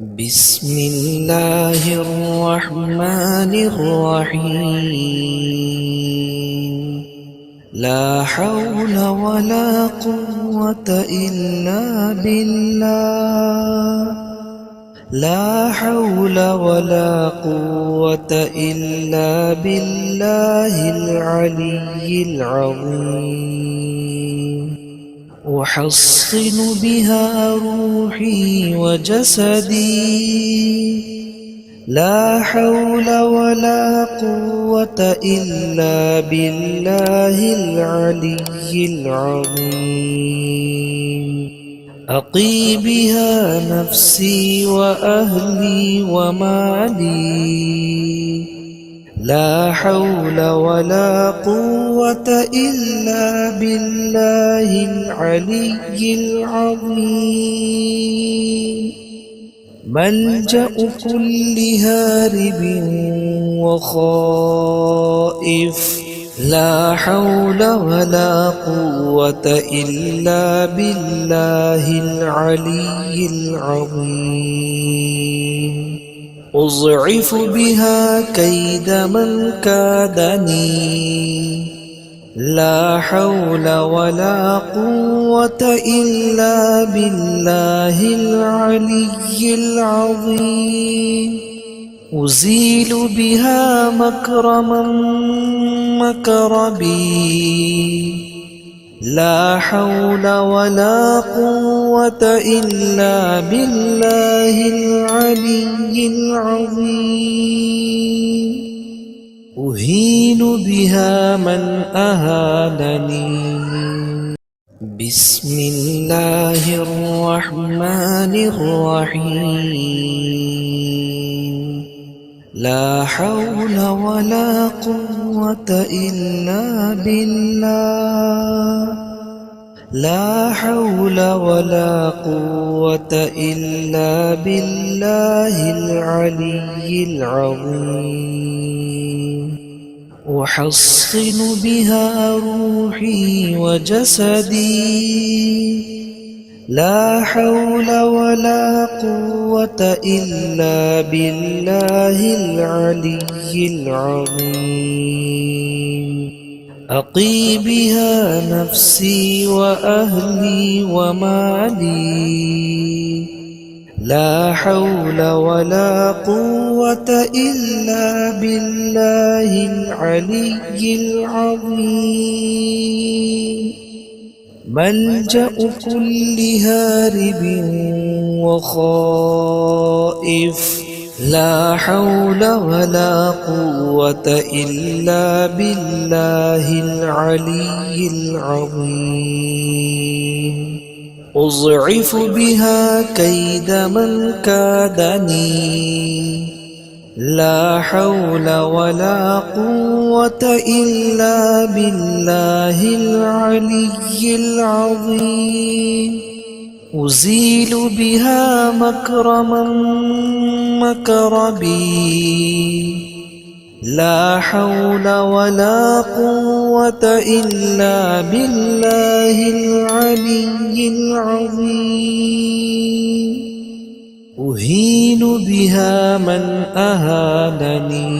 بسم الله الرحمن الرحيم. لا حول ولا قوة إلا بالله. لا حول ولا قوة إلا بالله العلي العظيم. أحصن بها روحي وجسدي. لا حول ولا قوة إلا بالله العلي العظيم. أقي بها نفسي وأهلي ومالي. لا حول ولا قوة إلا بالله العلي العظيم. ملجأ كل هارب وخائف. لا حول ولا قوة إلا بالله العلي العظيم. أضعف بها كيد من كادني. لا حول ولا قوة إلا بالله العلي العظيم. أزيل بها مكر من مكر بي. لا حول ولا قوة إلا بالله العلي العظيم. أهين بها من أهانني. بسم الله الرحمن الرحيم. لا حول ولا قوة إلا بالله. لا حول ولا قوة إلا بالله العلي العظيم. أحصن بها روحي وجسدي. لا حول ولا قوة إلا بالله العلي العظيم. أقي بها نفسي وأهلي ومالي. لا حول ولا قوة إلا بالله العلي العظيم. ملجأ كل هارب وخائف. لا حول ولا قوة إلا بالله العلي العظيم. أضعف بها كيد من كادني. لا حول ولا قوة إلا بالله العلي العظيم. أزيل بها مكر من مكر بي. لا حول ولا قوة إلا بالله العلي العظيم. أهين بها من أهانني.